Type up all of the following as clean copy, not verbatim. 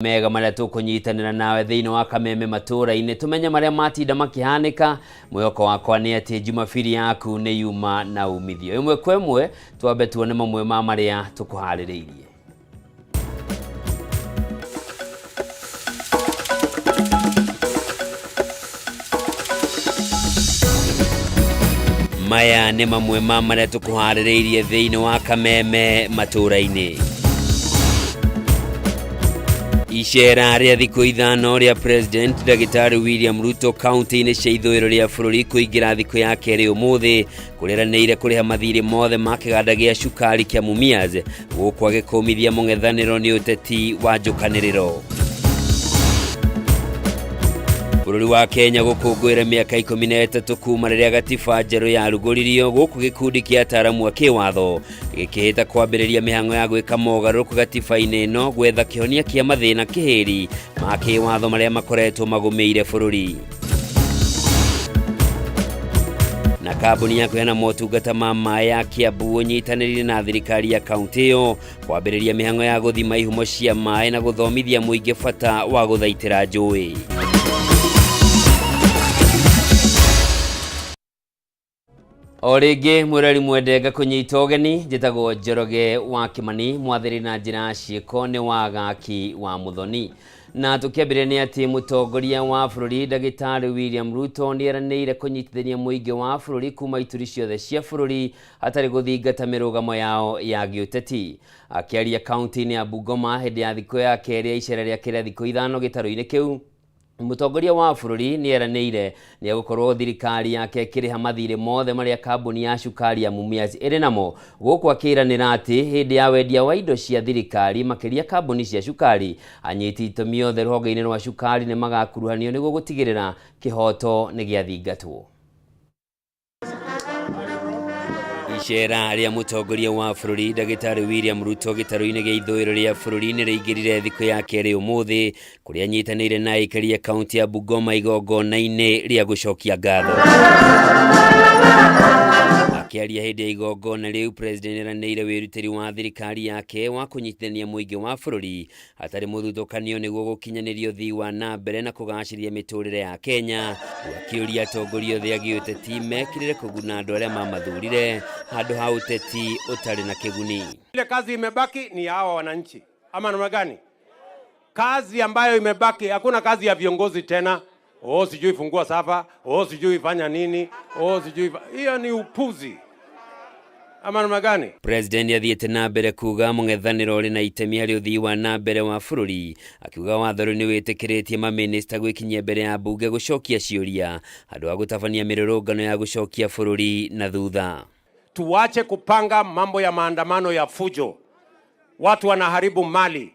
Mega maria tukunyitanira nawe thiini wa Kameme Matuuraini tumenye maria matinda makihanika. Mwihoko wakwa ni ati Jumapili yaku ni yuma na umithio imwe kwa imwe. Twambe tuone mamwe ma maria tukuhaririirie. Maya ni mamwe ma maria tukuhaririirie thiini wa Kameme Matuuraini. Ishera ria thikũ ithano ria President Dagitari William Ruto county-inĩ cia ithũĩro ria bũrũri kũingĩra thikũ ya kerĩ ũmũthĩ kũreranĩire kũrĩha mathirĩ mothe ma kĩganda gĩa cukari kĩa Mumias gũkũ agĩkũmithia mũng'ethanĩro nĩ ũteti wa njũkanĩrĩro. Bũrũri wa Kenya gũkũngũĩra mĩaka 13 kuuma rĩrĩa gatiba njerũ yarugũririo gũkũ gĩkundi kĩa ataaramu a kĩwatho gĩkĩhĩta kwambĩrĩria mĩhang'o ya gwĩka mogarũrũku gatiba-inĩ ĩno gwetha kĩhonia kĩa mathĩna kĩhĩri ma kĩwatho marĩa makoretwo magũmĩire bũrũri. Na kambuni ya kũheana motungata ma maĩ ya Kiambu ũnyitanĩrire na thirikari ya kaunti ĩyo kwambĩrĩria mĩhang'o ya gũthima ihumo cia maĩ na gũthomithia mũingĩ bata wa gũthaitĩra njũĩ. Orege mwirari mwendenga kunyita ũgeni njĩtagwo Njoroge wa Kimani mwathĩri na njĩra ciĩko nĩ wagaki wa Muthoni. Na tũkĩambĩrĩria nĩ atĩ mũtongoria wa bũrũri Dagitari William Ruto nĩeranĩire kũnyitithania mũingĩ wa bũrũri kuma ituri ciothe cia bũrũri hatarĩ gũthingata mĩrũgamo yao ya gĩũteti. Akĩaria kaunti-inĩ ya Bungoma hĩndĩ ya thikũ ya kerĩ ya icera rĩa kĩrĩa thikũ ithano gĩtarũ-inĩ kĩu, mũtongoria wa bũrũri nĩeranĩire nĩegũkorwo thirikari yake ĩkĩrĩha mathirĩ mothe marĩa kambuni ya cukari ya Mumias ĩrĩ namo, gũkũ akĩranĩra atĩ hĩndĩ ya wendia wa indo cia thirikari makĩria kambuni cia cukari anyiti itemi othe rũhonge-inĩ rwa cukari nĩ magakuruhanio nĩguo gũtigĩrĩra kĩhoto nĩ gĩathingatwo. Ishera ria mũtongoria wa bũrũri Dagitari William Ruto gĩtarũ-inĩ gĩa ithũĩro ria bũrũri nĩrĩingĩrire thikũ ya kerĩ ũmũthĩ kũrĩa anyitanĩire na aikari a kaunti ya Bungoma igongona-inĩ rĩa gũcokia ngatho. Akĩaria hĩndĩ ya igongona rĩu, President nĩeranĩire wĩrutĩri wa thirikari yake wa kũnyitithania mũingĩ wa bũrũri hatarĩ mũthutũkanio nĩguo gũkinyanĩria ũthii wa na mbere na kũgacĩria mĩtũrĩre ya Kenya, akĩũria atongoria othe a gĩũteti mekĩrĩre kũguna andũ arĩa mamathurire handũ ha ũteti ũtarĩ na kĩguni. Ile kazi imebaki ni hawa wananchi ama namna gani? Kazi ambayo imebaki, hakuna kazi ya viongozi tena. Sijui fungua safa, sijui fanya nini, sijui hiyo ni upuzi. Ama namna gani? President athiĩte na mbere kuga mũng'ethanĩro ũrĩ na itemi harĩ ũthii wa na mbere wa bũrũri, akiuga watho nĩ wĩtĩkĩrĩtie mamĩnĩsta gwĩkinyia mbere ya mbunge gũcokia ciũria handũ ha gũtabania mĩrũrũngano ya gũcokia bũrũri na thutha. Tuache kupanga mambo ya maandamano ya fujo. Watu wanaharibu mali,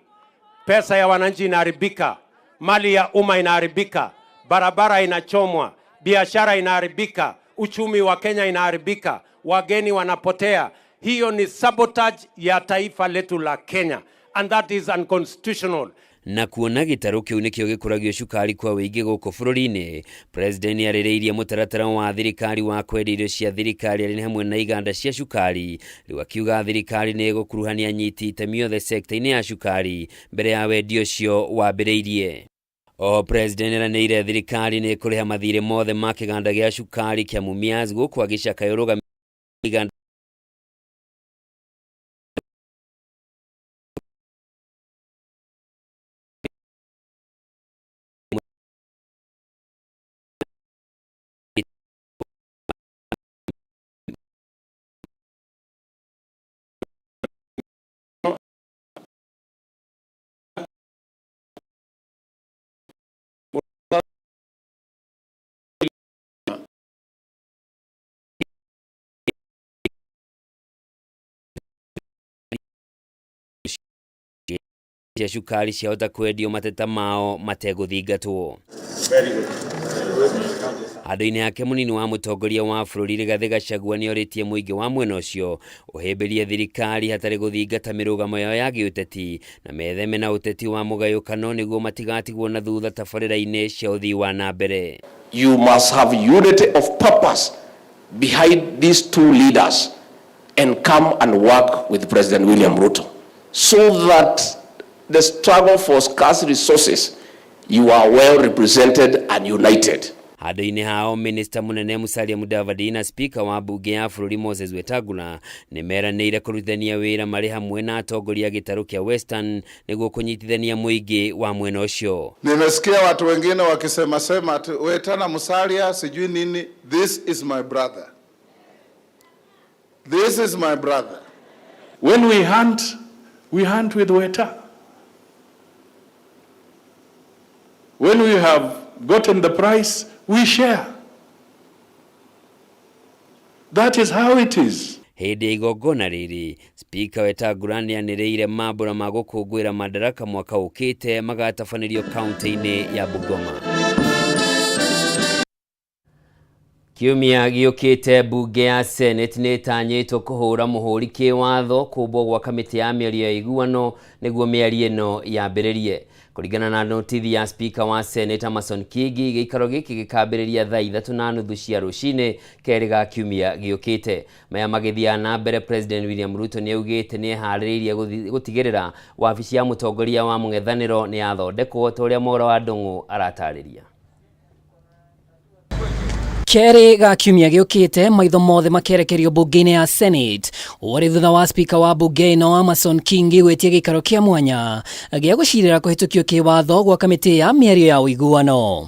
pesa ya wananchi inaharibika, mali ya umma inaharibika, barabara inachomwa, biashara inaharibika, uchumi wa Kenya inaharibika, wageni wanapotea. Hiyo ni sabotage ya taifa letu la Kenya, and that is unconstitutional. Na kuona gĩtarũ kĩu nĩkĩo gĩkũragio cukari kwa wĩingĩ gũkũ bũrũri-inĩ, President nĩarĩrĩirie mũtaratara wa thirikari wa kwendia irio cia thirikari arĩ hamwe na iganda cia cukari, rĩu akiuga thirikari nĩ ĩgũkuruhania anyiti itemi othe sekta-inĩ ya cukari mbere ya wendio ũcio wambĩrĩirie. President nĩeranĩire thirikari nĩ ĩkũrĩha mathirĩ mothe ma kĩganda gĩa cukari kĩa Mumias gũkũ agĩcakaya ũrũgamĩrĩri iganda cia cukari ciahota kwendio mateta mao mategũthingatwo. Handũ-inĩ yake mũnini wa mũtongoria wa bũrũri Rigathĩ Gachagua nĩorĩtie mũingĩ wa mwena ũcio ũhĩmbĩrie thirikari hatarĩ gũthingata mĩrũgamo yao ya gĩũteti na metheme na ũteti wa mũgayũkano nĩguo matigatigwo na thutha tabarĩra-inĩ cia ũthii wa na mbere. You must have unity of purpose behind these two leaders and come and work with President William Ruto so that the struggle for scarce resources, you are well represented and united. Handũ-inĩ hao Minister Munene Musalia Mudavadi na Speaker wa bunge ya bũrũri Moses Wetangula nĩmeranĩire kũrutithania wĩra marĩ hamwe na atongoria gĩtarũ kĩa Western nĩguo kũnyitithania mũingĩ wa mwena ũcio. Nimesikia watu wengine wakisema ati Wetana Musalia sijui nini. This is my brother. This is my brother. When we hunt with Weta. When we have gotten the prize, we share. That is how it is. Hĩndĩ igongona rĩrĩ, Speaker Wetangula nĩanĩrĩire mambũra ma gũkũngũĩra madaraka mwaka ũkĩte magatabanĩrio kaunti-inĩ ya Bungoma. Kiumia gĩũkĩte bunge ya Senate nĩtanyĩtwo kũhũra mũhũri kĩwatho kũmbwo gwa kamĩtĩ ya mĩario ya iguano nĩguo mĩario ĩno yambĩrĩrie. Kũringana na notithi ya Speaker wa Senate Amason Kingi, gĩikaro gĩkĩ gĩkambĩrĩria thaa 3:30 cia rũcinĩ kerĩ ga kiumia gĩũkĩte. Maya magĩthiaga na mbere, President William Ruto nĩaugĩte nĩeharĩrĩirie gũtigĩrĩra wabici ya mũtongoria wa mũng'ethanĩro nĩyathondekwo ta ũrĩa Mwaura wa Ndung'u aratarĩria. Kerĩ ga kiumia gĩũkĩte maitho mothe makerekerio bunge-inĩ ya Senate ũrĩ thutha wa Speaker wa bunge ĩno Amason Kingi gwĩtia gĩikaro kĩa mwanya gĩa gũcirĩra kũhĩtũkio kĩwatho gwa kamĩtĩ ya mĩario ya ũiguano.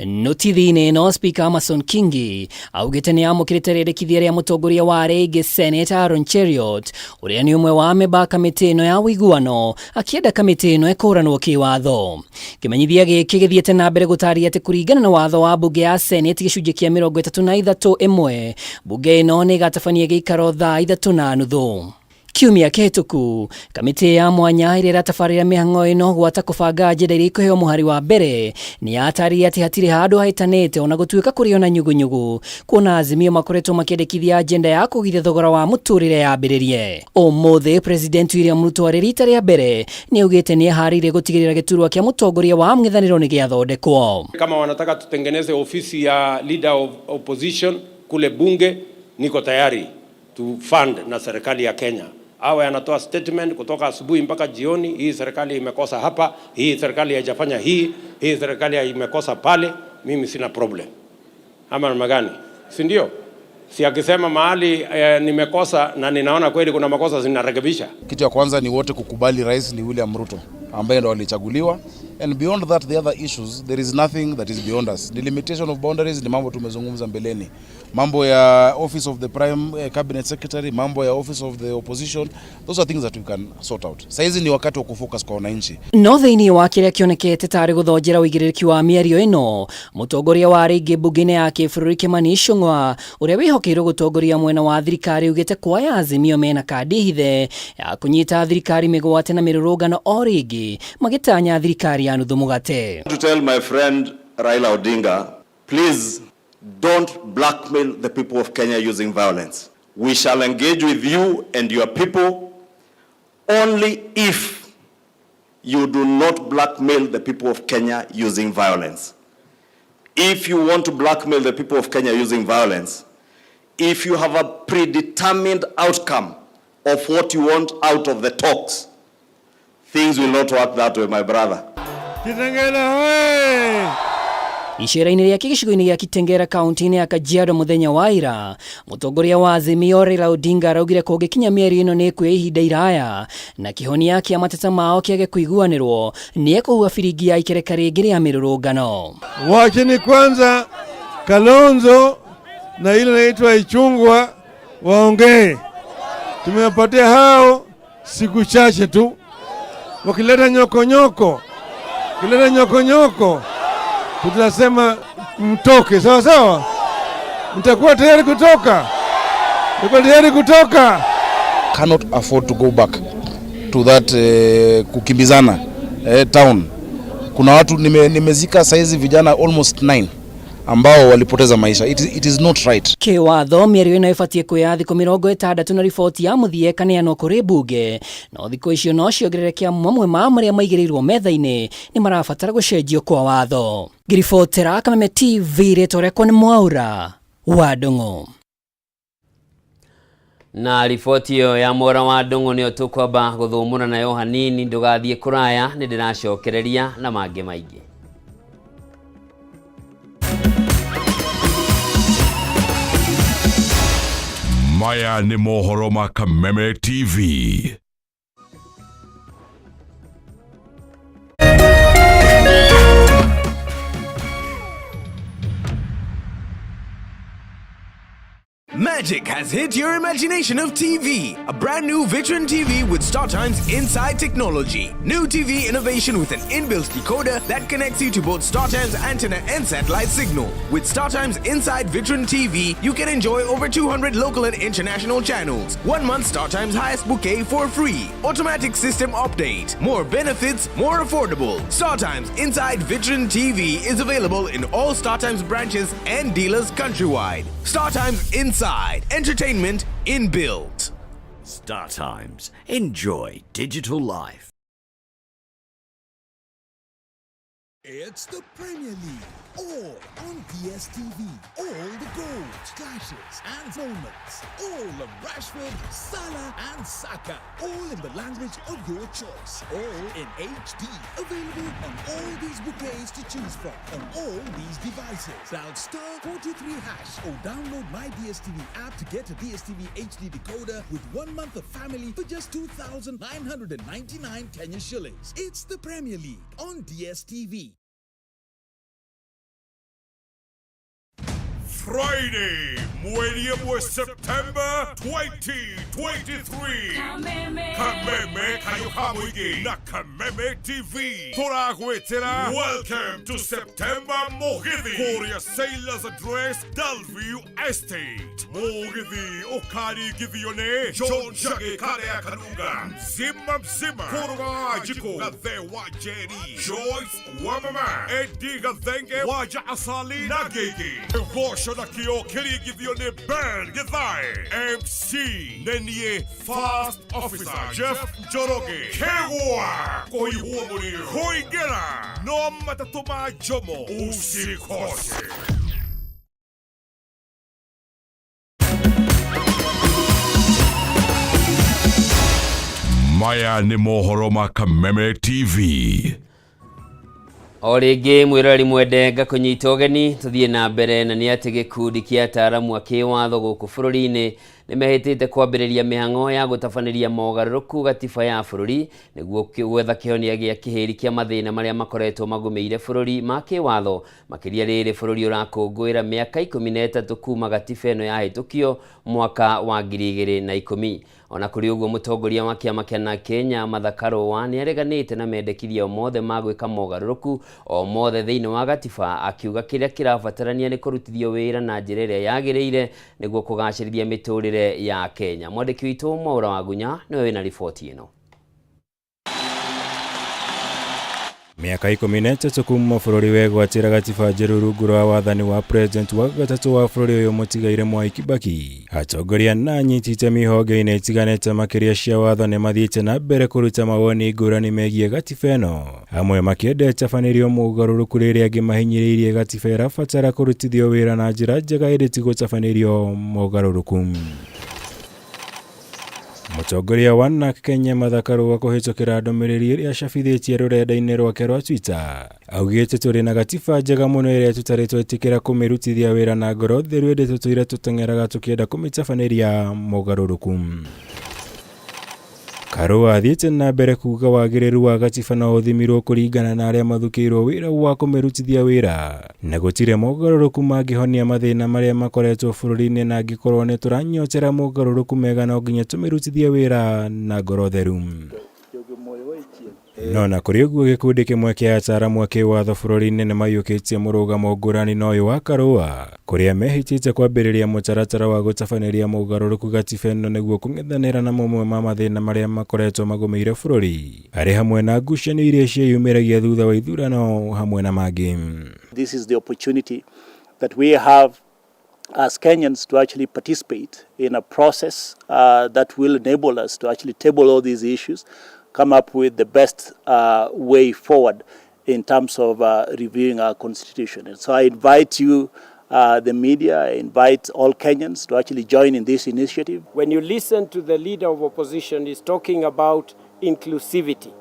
Notithi-inĩ ĩno, Speaker Amason Kingi augĩte nĩamũkĩrĩte rĩrĩkithia rĩa mũtongoria wa rĩngĩ Senate Aaron Cheriot ũrĩa nĩ ũmwe wa amemba kamĩtĩ ĩno ya ũiguano akĩenda kamĩtĩ ĩno ĩkũranwo kĩwatho. Kĩmenyithia gĩkĩ gĩthiĩte na mbere gũtaria atĩ kũringana na watho wa bunge ya Senate gĩcunjĩ kĩa 33(1) bunge ĩno nĩ ĩgatabania gĩikaro thaa 3:30. Kiumia kĩhĩtũku, kamĩtĩ ya mwanya ĩrĩa ĩratabarĩra mĩhang'o ĩno gwata kũbanga ajenda iria ikũheo mũhari wa mbere nĩyataririe atĩ hatirĩ handũ haitanĩte ona gũtuĩka kũrĩ ona nyugunyugu, kuona Azimio makoretwo makĩendekithia ajenda ya kũgithia thogora wa mũtũrĩre yambĩrĩrie. Ũmũthĩ President William Ruto arĩ rita rĩa mbere nĩaugĩte nĩeharĩirie gũtigĩrĩra gĩturwa kĩa mũtongoria wa mũng'ethanĩro nĩgĩathondekwo. Kama wanataka tutengeneze ofisi ya leader of opposition kule bunge, niko tayari to fund na serikali ya Kenya. Awe anatoa statement kutoka asubuhi mpaka jioni, hii serikali imekosa hapa, hii serikali haijafanya hii serikali imekosa pale, mimi sina problem. Ama namna gani? Si ndio? Si akisema mahali nimekosa na ninaona kweli kuna makosa zinarekebisha. Kitu ya kwanza ni wote kukubali rais ni William Ruto ambaye ndo alichaguliwa, and beyond that the other issues there is nothing that is beyond us. The limitation of boundaries ni mambo tumezungumza mbeleni. Mambo ya office of the prime cabinet secretary, mambo ya office of the opposition, those are things that we can sort out. Saizi ni wakati wa kufocus kwa wananchi. No thĩinĩ wa kĩrĩa kĩonekete tarĩ gũthonjera ũigĩrĩrĩki wa mĩario ĩno, mũtongoria wa rĩngĩ bunge-inĩ ya kĩbũrũri Kimani Ichung'wa ũrĩa wĩhokeirwo gũtongoria mwena wa thirikari ugĩte kuoya Azimio mena kandi hithe ya kũnyita thirikari mĩgwate na mĩrũrũngano o rĩngĩ magĩtanya thirikari ya nuthu mũgate. To tell my friend Raila Odinga, please don't blackmail the people of Kenya using violence. We shall engage with you and your people only if you do not blackmail the people of Kenya using violence. If you want to blackmail the people of Kenya using violence, if you have a predetermined outcome of what you want out of the talks, things will not work that way, my brother. Icera-inĩ rĩake gĩcigo-inĩ gĩa Kitengera kaunti-inĩ ya Kajiado mũthenya wa ira, mũtongoria wa Azimio Raila Odinga araugire kũngĩkinya mĩario ĩno nĩ ĩkuoya ihinda iraya na kĩhonia kĩa mateta mao kĩage kũiguanĩrwo nĩekũhua biringi ya ikereka rĩngĩ rĩa mĩrũrũngano. Wacheni kwanza Kalonzo na ile inaitwa Ichung'wa waongee. Tumewapatia hao siku chache tu. Wakileta nyokonyoko tutasema mtoke, sawa sawa? Mtakuwa tayari kutoka? Mtakuwa tayari kutoka? Cannot afford to go back to that kukimbizana town. Kuna watu nimezika saizi vijana almost 9 ambao walipoteza maisha. It is not right. Kĩwatho mĩario ĩno ĩbatiĩ kuoya thikũ 60 na riboti ya mũthia kaneanwo kũrĩ bunge, no thikũ icio no ciongerereke mamwe ma marĩa maigĩrĩirwo metha-inĩ nĩ marabatara gũcenjio kwa watho. Ngiribotera Kameme TV rĩtwa rĩakwa nĩ Mwaura wa Ndung'u. Na riboti iyo ya mora wa ndungu niyo tukwamba guthumura nayo hanini, ndugathie kuraya, ni ndiracokereria na mange maingi. Maya ni mohoro ma Kameme TV. Magic has hit your imagination of TV. A brand new Vitron TV with StarTime's inside technology. New TV innovation with an inbuilt decoder that connects you to both StarTime's antenna and satellite signal. With StarTime's inside Vitron TV, you can enjoy over 200 local and international channels. 1 month StarTime's highest bouquet for free. Automatic system update. More benefits, more affordable. StarTime's inside Vitron TV is available in all StarTime's branches and dealers countrywide. StarTime's Inside. Entertainment inbuilt. StarTimes. Enjoy digital life. It's the Premier League, all on DSTV. All the goals, clashes and moments. All of Rashford, Salah and Saka. All in the language of your choice. All in HD. Available on all these bouquets to choose from on all these devices. Dial *43# or download my DSTV app to get a DSTV HD decoder with 1 month of family for just 2,999 Kenya shillings. It's the Premier League on DSTV. Friday, mwezi wa September 2023. Kameme kayuhamwigi na Kameme TV. Turagwetera. Welcome to September Mogithi. Korea Sailors Address, Dalview Estate. Mogithi okari githione. John Jage Karea Kanunga. Mzima. Koruga Jiko. Gathe Wajeri. Joyce Wamama. Ediga Thenge Waja Asali Nagegi. Gosho na kio kiri githione Ben Githai. MC Nenye Fast Officer Jeff Joroge. Kewa Koihuomuri Hoigera. No matatuma jomo usikose. Maya ni mohoro ma Kameme TV. O rĩngĩ mwĩrori mwendenga kũnyita ũgeni, tũthiĩ na mbere na nĩ atĩ gĩkundi kĩa ataaramu a kĩwatho gũkũ bũrũri-inĩ nĩmehĩtĩte kwambĩrĩria mĩhang'o ya gũtabanĩria mogarũrũku gatiba ya bũrũri nĩguo gwetha kĩhonia gĩa kĩhĩri kĩa mathĩna marĩa makoretwo magũmĩire bũrũri ma kĩwatho, makĩria rĩrĩ bũrũri ũrakũngũĩra mĩaka 13 kuma gatiba ĩno yahĩtũkio mwaka wa 2010. Ona kũrĩ ũguo mũtongoria wa kĩama kĩa Kenya Martha Karũa nĩ areganĩte na mendekithia mothe ma gwĩka mogarũrũku o mothe thĩinĩ wa gatiba, akiuga kĩrĩa kĩrabatarania nĩ kũrutithio wĩra na njĩra ĩrĩa yagĩrĩire nĩguo kũgacĩrithia mĩtũrĩre ya Kenya. Mwandĩki witũ Mwaura wa Gunya nĩwe wĩna riboti ĩno. Miaka 13 kuma bũrũri wegwatĩra gatiba njerũ rungu rwa wathani wa president wa gatatũ wa bũrũri ũyũ mũtigaire Mwai Kibaki. Atongoria na anyiti itemi honge-inĩ itiganĩte makĩria cia watho nĩ mathiĩte na mbere kũruta mawoni ngũrani megiĩ gatiba ĩno. Amwe makĩenda tabanĩrio mogarũrũku rĩrĩa angĩ mahinyĩrĩirie gatiba ĩrabatara kũrutithio wĩra na njĩra njega ĩrĩ ti gũtabanĩrio mogarũrũku. Mũtongoria wa Kenya Martha Karũa kũhĩtũkĩra ndũmĩrĩri ĩrĩa acabithĩtie rũrenda-inĩ rwake rwa Twitter, augĩte tũrĩ na gatiba njega mũno ĩrĩa tũtarĩ twetĩkĩra kũmĩrutithia wĩra na ngoro theru ĩndĩ tũtũire tũteng'eraga tũkĩenda kũmĩtabanĩria mogarũrũku. Karũa athiĩte na mbere kuuga wagĩrĩru wa gatiba no ũthimirwo kũringana na arĩa mathukĩirwo wĩra wa kũmĩrutithia wĩra, na gũtirĩ mogarũrũku mangĩhonia mathĩna marĩa makoretwo bũrũri-inĩ, na angĩkorwo nĩ tũranyotera mogarũrũku mega no nginya tũmĩrutithie wĩra na ngoro theru. No na kũrĩ ũguo gĩkundi kĩmwe kĩa ataaramu a kĩwatho bũrũri-inĩ nĩ maiyũkĩtie mũrũgamo ngũrani na ũyũ wa Karũa, kũrĩa mehĩtĩte kwambĩrĩria mũtaratara wa gũtabanĩria mogarũrũku gatiba ĩno nĩguo kũng'ethanĩra na mamwe ma mathĩna marĩa makoretwo magũmĩire bũrũri, arĩ hamwe na ngucanio iria ciĩyumĩragia thutha wa ithurano hamwe na mangĩ. This is the opportunity that we have as Kenyans to actually participate in a process that will enable us to actually table all these issues, come up with the best way forward in terms of reviewing our constitution. And so I invite you the media. I invite all Kenyans to actually join in this initiative. When you listen to the leader of opposition, he's talking about inclusivity.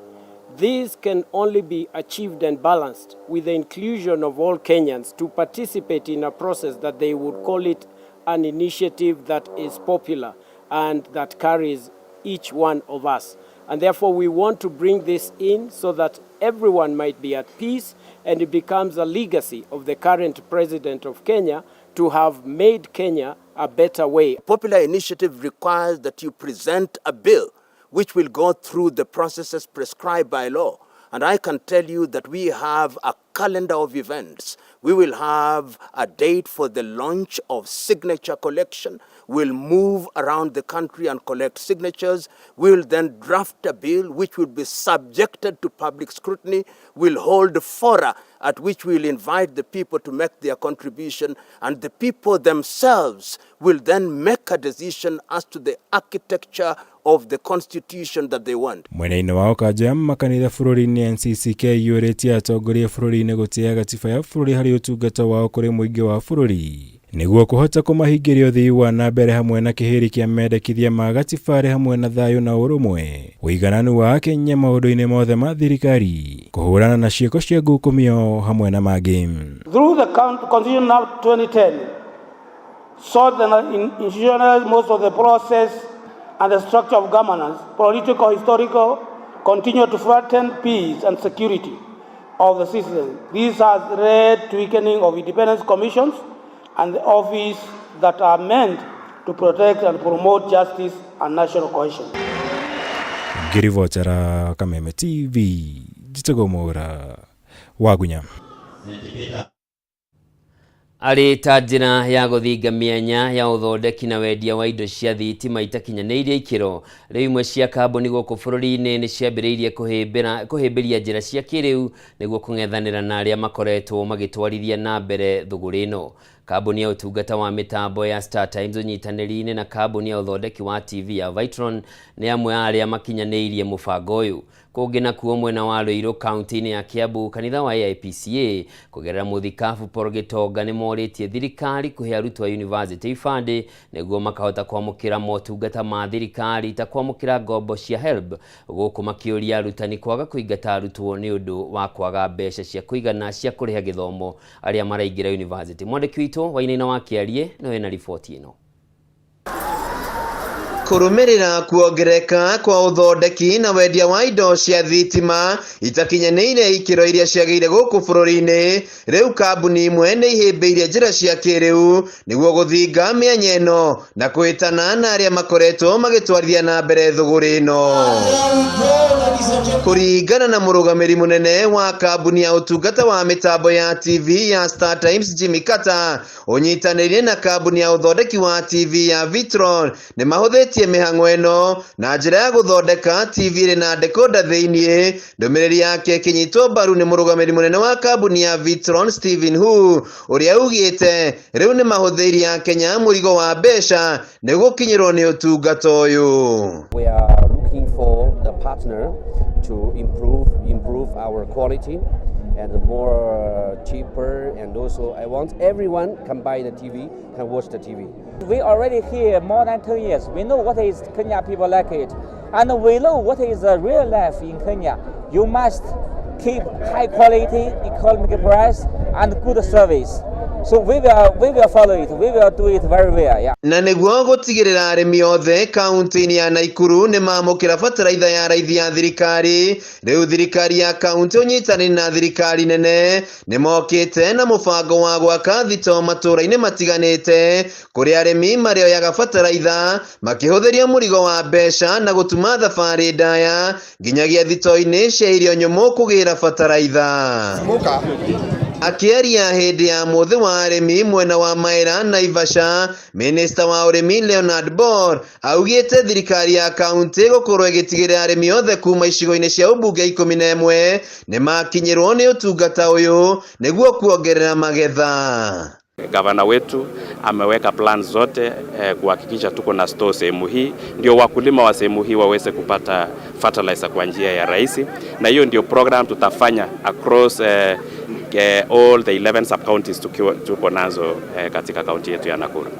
This can only be achieved and balanced with the inclusion of all Kenyans to participate in a process that they would call it an initiative that is popular and that carries each one of us. And therefore we want to bring this in so that everyone might be at peace, and it becomes a legacy of the current president of Kenya to have made Kenya a better way. Popular initiative requires that you present a bill which will go through the processes prescribed by law. And I can tell you that we have a calendar of events. We will have a date for the launch of signature collection. We'll move around the country and collect signatures. We'll then draft a bill which will be subjected to public scrutiny. We'll hold fora at which we'll invite the people to make their contribution, and the people themselves will then make a decision as to the architecture of the constitution that they want. Mwena-inĩ wao kanja makanitha bũrũri-inĩ NCCK yũrĩtie atongoria bũrũri-inĩ gũtĩa gatiba ya bũrũri harĩ ũtungata wao kũrĩ mũingĩ wa bũrũri nĩguo kũhota kũmahingĩria ũthii wa na mbere hamwe na kĩhĩri kĩa mendekithia ma gatiba hamwe na thayũ na ũrũmwe ũigananu wa Kenya maũndũ-inĩ mothe ma thirikari kũhũrana na ciĩko cia ngukumio hamwe na mangĩ. Through the Constitution of 2010 sought and institutionalized most of the process and the structure of governance, political, historical, continue to threaten peace and security of the citizens. This has led to weakening of independence commissions and the office that are meant to protect and promote justice and national cohesion. Girivotara Kameme TV, Jitagomora, Wagunya. Arĩ ta njĩra ya gũthinga mĩanya ya ũthondeki na wendia wa indo cia thitima itakinyanĩirie ikĩro, rĩu imwe cia kambuni gũkũ bũrũri-inĩ nĩ ciambĩrĩirie kũhĩmbĩria njĩra cia kĩrĩu nĩguo kũng'ethanĩra na arĩa makoretwo magĩtwarithia na mbere thũgũrĩ ĩno. Kambuni ya ũtungata wa mĩtambo ya Star Times ũnyitanĩri-inĩ na kambuni ya ũthondeki wa TV ya Vitron nĩ amwe arĩa makinyanĩirie mũbango ũyũ. Kũngĩ nakuo mwena wa Rũirũ kaunti-inĩ ya Kiambu, kanitha wa AIPCA kũgerera mũthikabu Paul Gitonga nĩ morĩtie thirikari kũhe arutwo a university ibandĩ nĩguo makahota kwamũkĩra motungata ma thirikari ta kwamũkĩra ngombo cia HELB, gũkũ makĩũria arutani kwaga kũingata arutwo nĩ ũndũ wa kwaga mbeca cia kũigana cia kũrĩha gĩthomo arĩa maraingĩra university. Mwandĩki witũ Wainaina wa Kĩarie nĩwe na riboti ĩno. Kũrũmĩrĩra kuongereka kwa ũthondeki na wendia wa indo cia thitima itakinyanĩire ikĩro iria ciagĩrĩire gũkũ bũrũri-inĩ, rĩu kambuni imwe nĩ ihĩmbĩirie njĩra cia kĩrĩu nĩguo gũthinga mĩanya ĩno na kũhĩtana na arĩa makoretwo magĩtwarithia na mbere thũgũrĩ ĩno. Kũringana na mũrũgamĩri mũnene wa kambuni ya ũtungata wa mĩtambo ya TV ya Star Times Jimmy Carter, ũnyitanĩire na kambuni ya ũthondeki wa TV ya Vitron nĩ mahũthĩtie mĩhang'o ĩno na njĩra ya gũthondeka TV ĩrĩ na decoder thĩinĩ. Ndũmĩrĩri yake ĩkĩnyitwo mbaru nĩ mũrũgamĩri mũnene wa kambuni ya Vitron Stephen Hu, ũrĩa ugĩte rĩu nĩ mahũthĩirie Kenya mũrigo wa mbeca nĩguo gũkinyĩrwo nĩ ũtungata ũyũ. We are looking for the partner to improve our quality and more cheaper, and also I want everyone can buy the TV, can watch the TV. We already here more than 2 years. We know what is Kenya people like it, and we know what is the real life in Kenya. You must keep high quality, economic price, and good service. So we will follow it. We will do it very well. Yeah. Na nĩguo gũtigĩrĩra arĩmi othe kaunti-inĩ ya Naikuru nĩ mamũkĩra bataraitha ya raithi ya thirikari, rĩu thirikari ya kaunti ũnyitanĩri na thirikari nene nĩ mokĩte na mũbango wa gwaka thitoo matũũra-inĩ matiganĩte kũrĩa arĩmi marĩoyaga bataraitha makĩhũthĩria mũrigo wa mbeca na gũtuma thabarĩ ndaya nginyagia thitoo-inĩ cia irio nyũmũ kũgĩra bataraitha. Akĩaria hĩndĩ ya mũthĩ wa arĩmi mwena wa Maĩra Naivasha, Minista wa ũrĩmi Leonard Bor augĩte thirikari ya kaunti gũkorwo ĩgĩtigĩrĩra arĩmi othe kuma icigo-inĩ cia ũmbunge 11 nĩ makinyĩrwo nĩ ũtungata ũyũ nĩguo kuongerera magetha. Gavana wetu ameweka plan zote kuhakikisha tuko na store sehemu hii, ndio wakulima wa sehemu hii waweze kupata fertilizer kwa njia ya rahisi, na hiyo ndio program tutafanya across all the 11 sub counties tuko nazo katika kaunti yetu ya Nakuru.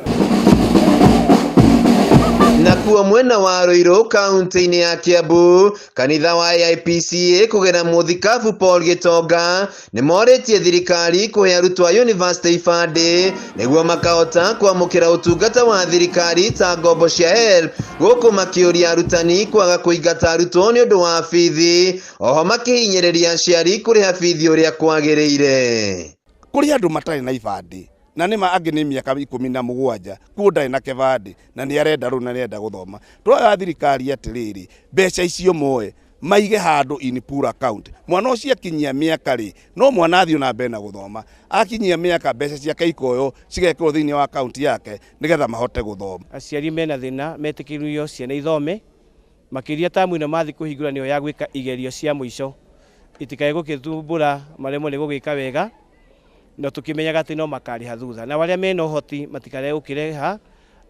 Na kuwa mwena wa Ruiru kaunti-ini ya Kiambu, kanitha wa IPCA kugera muthikabu Paul Gitonga ni moretie thirikari kuhe arutwo a university ifande niguo makahota kwamukira utungata wa thirikari ta ngombo cia HELB, guku makiuria arutani kwaga kuingata arutwo ni undu wa bithi, oho makihinyiriria aciari kuriha bithi uria kwagiriire. Kuri andu matari na ifande na nima angi ni miaka 17 kuo na kevadi na ni arenda ru na arenda guthoma twa thirikari atiriri mbeca icio moe maige handu in pool account mwana ucio akinyia miaka ri no mwana athio na mbere na guthoma akinyia miaka mbeca ciake ikoyo cigekirwo thiini wa account yake nigetha mahote guthoma. Aciari mena thina metikirio ciana ithome makiria tamu ina mathi kuhinguranio ya gwika igerio cia muico itikae gukithumbura maremo ni gugika wega no tukimenyaga ati no makariha thutha na waria mena uhoti matikare ukireha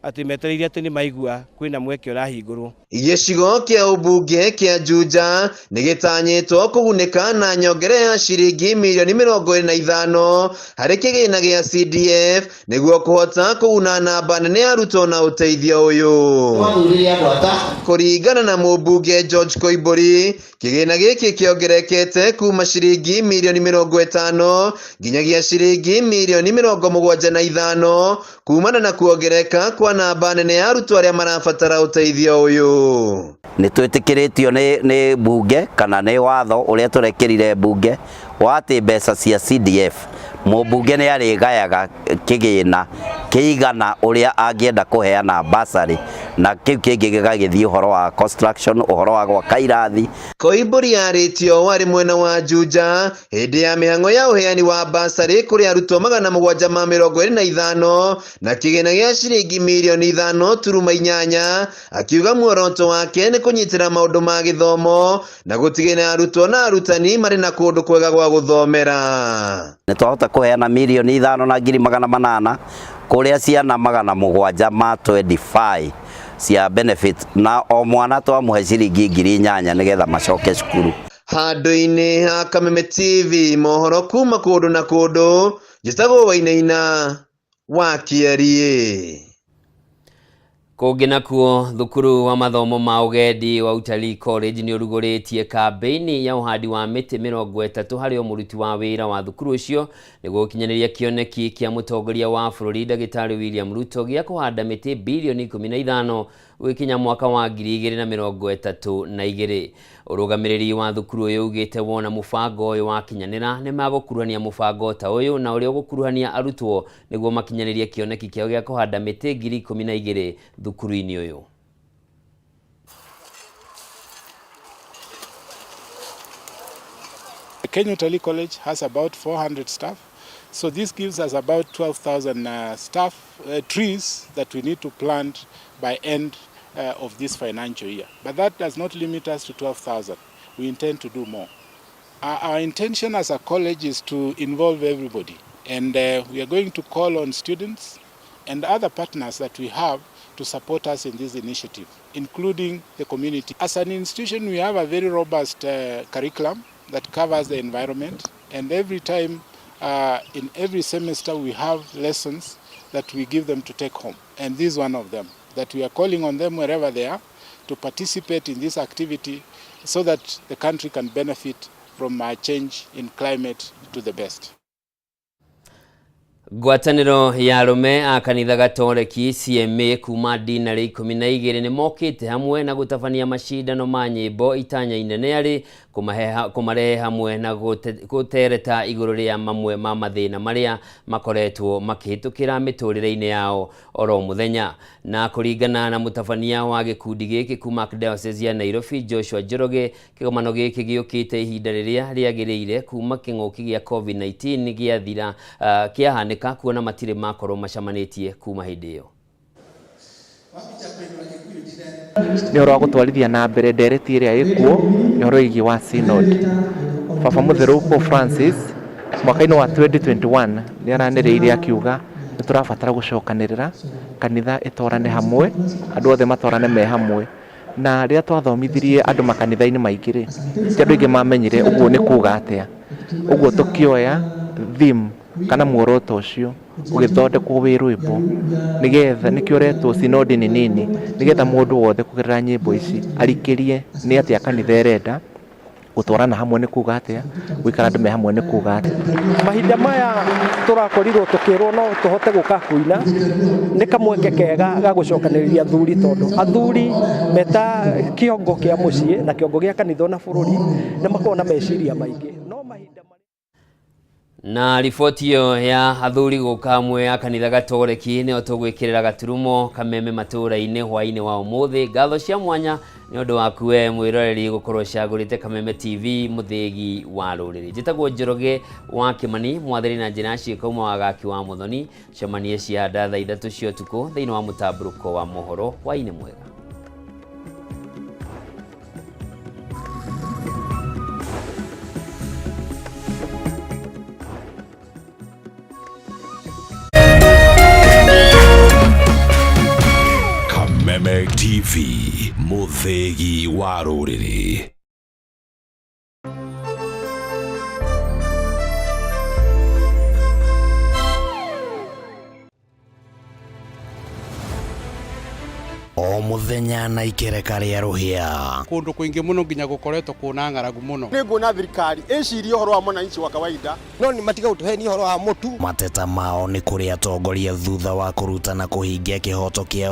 ati metereirie ati ni maigua kwina mweke urahingurwo. Gicigo kia ubunge kia Juja nigitanyitwo kuguneka na nyongere ya ciringi milioni 25 hari kigina gia CDF niguo kuhota kuguna namba nene ya arutwo na uteithio uyu. Kuringana na mubunge George Koimburi, kigina giki kiongerekete kuma ciringi milioni 50 nginyagia ciringi milioni 75 kumana na kuongereka kwa namba nene ya arutwo aria marabatara uteithio uyu. Ni twitikiritio ni bunge kana ni watho uria turekirire bunge wati mbeca cia CDF mubunge ni arigayaga kigina kiigana uria angienda kuheana basari na kiu kingi gigagithii uhoro wa construction uhoro wa gwaka irathi. Koimburi aritio wari mwena wa Juja hindi ya mihango ya uheani wa basari kuri arutwo 725 na kigina gia ciringi milioni 5.8 akiuga muoroto wake ni kunyitira maundu ma githomo na gutigina arutwo na arutani mari na kundu kwega gwa guthomera. Ni twahota kuheana milioni 5 na ngiri 800 kuria ciana 700 ma 25 cia benefit na o mwana twamuhe ciringi 8,000 nigetha macoke cukuru. Handu-ini ha Kameme TV mohoro kuma kundu na kundu njitagwo Wainaina wa Kiarie. Kungi nakuo thukuru wa mathomo ma ugendi wa Utalii College ni uruguritie kambeini ya uhandi wa miti 30 hari o muruti wa wira wa thukuru ucio niguo kinyaniria kioneki kia mutongoria wa bururi Dagitari William Ruto gia kuhanda miti bilioni 15 wikinya mwaka wa 2032. Urugamiriri wa thukuru uyu ugite wona mubango uyu wa kinyanira ni magukuruhania mubango ta uyu na uria gukuruhania arutwo niguo makinyaniria kioneki kiao gia kuhanda miti 12,000 thukuru-ini uyu. The Kenya Utalii College has about 400 staff, so this gives us about 12,000 trees that we need to plant by end of this financial year. But that does not limit us to 12,000. We intend to do more. Our intention as a college is to involve everybody, and we are going to call on students and other partners that we have to support us in this initiative, including the community. As an institution, we have a very robust curriculum that covers the environment, and every time, in every semester, we have lessons that we give them to take home, and this is one of them, that we are calling on them wherever they are to participate in this activity so that the country can benefit from a change in climate to the best. Ngwataniro ya arume a kanitha gatoreki CMA kuma dinari 12 ni mokite hamwe na gutabania mashindano ma nyimbo itanya inene ari kumarehe hamwe na gutereta iguru ria mamwe ma mathina maria makoretwo makihitukira miturire-ini yao oro muthenya. Na kuringana na mutabania wa gikundi giki kuma Diocese ya Nairobi Joshua Njoroge, kigomano giki giukite ihinda riria riagiriire kuma king'uki gia COVID-19 giathira kiahanika kuona matire makoro macamanitie kuma hindi iyo. Ni oro gutwarithia na mbere ndereti iria ikuo ni oro igi wa synod. Baba Mutheru Pope Francis mwaka-ini wa 2021 ni araniriire akiuga ni turabatara gucokanirira kanitha itorane hamwe, andu othe matorane me hamwe, na riria twathomithirie andu makanitha-ini maingire ti andu ingi mamenyire uguo ni kuga atia. Uguo tukioya theme kana muoroto ucio ugithondekwo wi rwimbo nigetha nikio retwo sinodi ni nini nigetha mundu wothe kugerera nyimbo ici arikirie ni atia kanitha irenda gutwarana hamwe ni kuga atia gwikara andu me hamwe ni kuga atia. Mahinda maya turakorirwo tukirwo no tuhote guka kuina ni kamweke kega ga gucokaniriria athuri tondu athuri meta kiongo kia mucii na kiongo gia kanitha na bururi ni makona meciria maingi no mahinda na riboti iyo ya athuri gukamwe ya kanitha gatoreki ni otugwikirira gaturumo Kameme Matuuraini hwaini wa umuthi ngatho cia mwanya ni undu waku we mwiroreri gukorwo cagurite Kameme TV muthigi wa ruriri njitagwo Njoroge wa Kimani mwatheri na njira ciikauma wa gaki wa muthoni cemanie cia thaa 3 cia utuku thiini wa mutamburuko wa mohoro hwaini mwega. Kameme TV, muthegi wa ruriri. O muthenya na ikereka ria ruhia kundu kuingi muno nginya gukoretwo kuna ng'aragu muno ni nguna thirikari icirie uhoro wa mwananchi wa kawaida no ni matiga utuheni uhoro wa mutu mateta mao ni kuri atongoria thutha wa kurutana kuhingia kihoto kiao